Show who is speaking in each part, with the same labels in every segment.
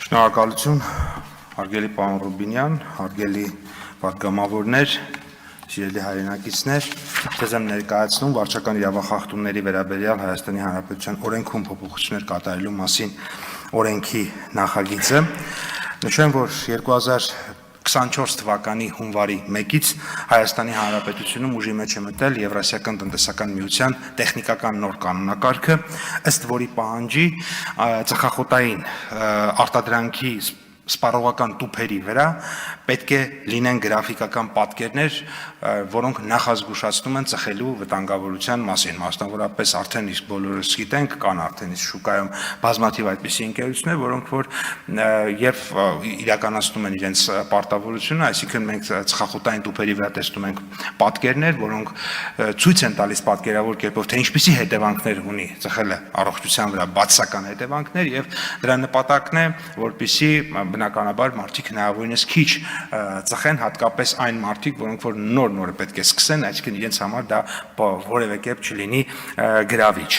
Speaker 1: Շնորհակալություն, հարգելի պարոն Ռուբինյան, հարգելի պատգամավորներ, սիրելի հայրենակիցներ, ձեզ եմ ներկայացնում վարչական իրավախախտումների վերաբերյալ Հայաստանի Հանրապետության օրենքում փոփոխություններ կատարելու մասին օրենքի նախագիծը։ Նշեմ, որ 2024 թվականի հունվարի 1-ից Հայաստանի Հանրապետությունում ուժի մեջ է մտել Եվրասիական տնտեսական միության տեխնիկական նոր կանոնակարգը, ըստ որի պահանջի ծխախոտային արտադրանքի սպառողական տուփերի վրա պետք է լինեն գրաֆիկական պատկերներ, որոնք նախազգուշացնում են ծխելու վտանգավորության մասին, մասնավորապես արդեն իսկ բոլորս գիտենք, կան արդեն իսկ շուկայում բազմաթիվ այդպիսի ընկերություններ, որոնք որ եւ իրականացնում են իրենց պարտավորությունը, այսինքն մենք ծխախոտային տուփերի վրա տեսնում ենք պատկերներ, որոնք ցույց են տալիս պատկերավոր կերպով, թե ինչպիսի հետևանքներ ունի ծխելը առողջության վրա, բացասական հետևանքներ, եւ դրա նպատակն է, որպեսզի բնականաբար մարդիկ հնարավորինս քիչ ծխեն, հատկապես այն մարդիկ, որոնք որ նոր պետք է սկսեն, այսինքն իրենց համար դա որևէ կերպ չլինի գրավիչ։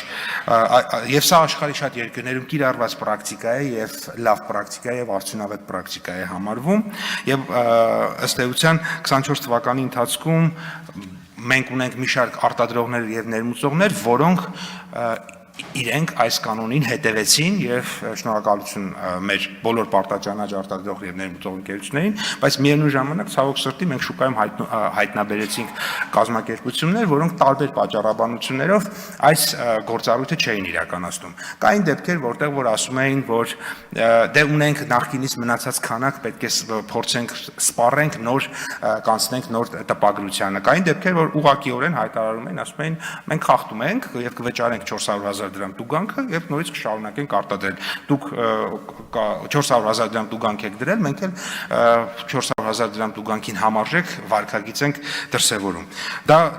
Speaker 1: Եվ սա աշխարհի շատ երկրներում կիրառված պրակտիկա է եւ լավ պրակտիկա է եւ արդյունավետ պրակտիկա է համարվում եւ ըստ էության 24 թվականի ընթացքում մենք ունենք մի շարք արտադրողներ եւ ներմուծողներ, որոնք իրենք այս կանոնին հետևեցին եւ շնորհակալություն մեր բոլոր պարտաճանաչ արտադրող եւ ներմուծող ընկերություններին, բայց միևնույն ժամանակ ցավոք սրտի մենք շուկայում հայտնաբերեցինք կազմակերպություններ, որոնք տարբեր պատճառաբանություններով այս գործառույթը չէին իրականացնում։ Կային դեպքեր, որտեղ որ ասում էին, որ դե ունենք նախկինից մնացած քանակ, պետք է փորձենք սպառենք, նոր կանցնենք նոր տպագրությանը։ Կային դեպքեր, որ ուղղակիորեն հայտարարում էին, ասում էին, մենք խախտում ենք եւ կվճարենք 400,000 դրամ տուգանքը եւ նորից կշարունակենք արտադրել։ Դուք 400,000 դրամ տուգանք եք դրել, մենք էլ 400,000 դրամ տուգանքին համարժեք վարկագիծ ենք դրսևորում։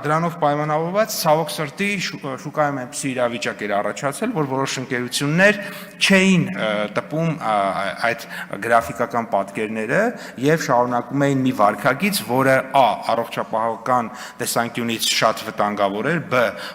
Speaker 1: Դրանով պայմանավորված ցավոք սրտի շուկայում այնպիսի իրավիճակ էր առաջացել, որ որոշ ընկերություններ չէին տպում այդ գրաֆիկական պատկերները եւ շարունակում էին մի վարկագիծ, որը առողջապահական տեսանկյունից շատ վտանգավոր էր,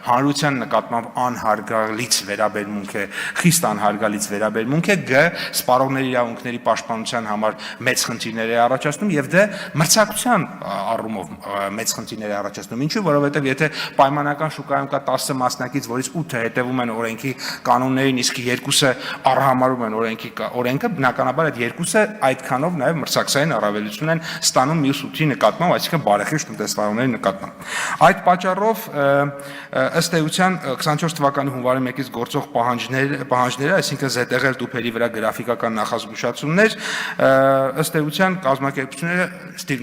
Speaker 1: հանրության նկատմամբ անհարգալից վերաբերմունք է, խիստ անհարգալից վերաբերմունք է, սպառողների իրավունքների պաշտպանության համար մեծ խնդիրներ է առաջացնում եւ դե մրցակցության առումով մեծ խնդիրներ է առաջացնում։ Ինչու՞, որովհետեւ եթե պայմանական շուկայում կա 10 մասնակից, որից 8-ը հետևում են օրենքի կանոններին, իսկ 2-ը առհամարում են օրենքը, բնականաբար այդ 2-ը այդքանով նաեւ մրցակցային առավելություն են ստանում մյուս 8-ի նկատմամբ, այսինքն բարեխիղճ տնտեսվարողների նկատմամբ։ Այդ պատճառով ըստ էության 24 թվականի հունվարի 1-ից գործող պահանջները, այսինքն զետեղել տուփերի վրա գրաֆիկական նախազգուշացումներ, ըստ էության կազմակերպությունները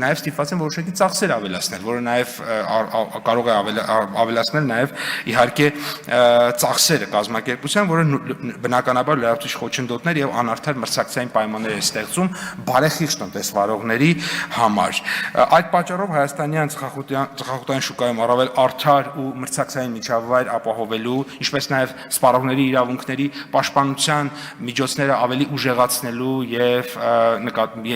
Speaker 1: նաև ստիպված են որոշակի ծախսեր ավելացնել, որը նաև կարող է ավելացնել նաև իհարկե ծախսերը կազմակերպության, որը բնականաբար լրացուցիչ խոչընդոտներ եւ անարդար մրցակցային պայմաններ է ստեղծում բարեխիղճ տնտեսվարողների համար։ Այդ պատճառով հայաստանյան ծխախոտային շուկայում առավել արդար ու մրցակցային միջավայր ապահովելու, ինչպես նաև սպառողների իրավունքների պաշտպանության միջոցները ավելի ուժեղացնելու եւ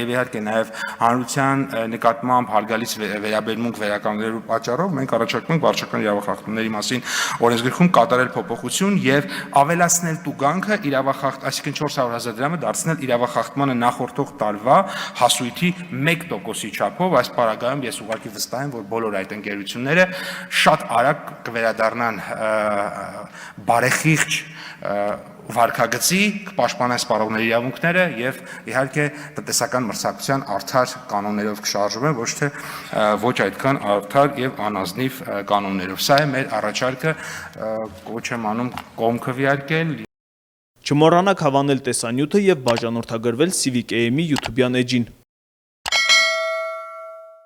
Speaker 1: իհարկե նաև հանրության նկատմամբ հարգալից վերաբերմունք վերականգնելու պատճառով մենք առաջարկում ենք վարչական իրավախախտումների մասին օրենսգրքում կատարել փոփոխություն եւ ավելացնել տուգանքը այսինքն 400,000 դրամը դարձնել իրավախախտմանը նախորդող տարվա հասույթի 1%-ի չափով։ Այս պարագայում ես ուղղակի վստահ եմ, որ բոլոր այդ ընկերությունները շատ արագ կվերադառնան բարեխիղճ վարկագծի, կպաշտպանեն սպառողների իրավունքները եւ իհարկե տնտեսական մրցակցության արդար կանոններով կշարժվեն, ոչ այդքան արդար եւ անազնիվ կանոններով։ Սա է մեր առաջարկը, կոչ եմ անում կողմ քվեարկել։
Speaker 2: Չմոռանաք հավանել տեսանյութը եւ բաժանորդագրվել Civic AM-ի YouTube-յան էջին։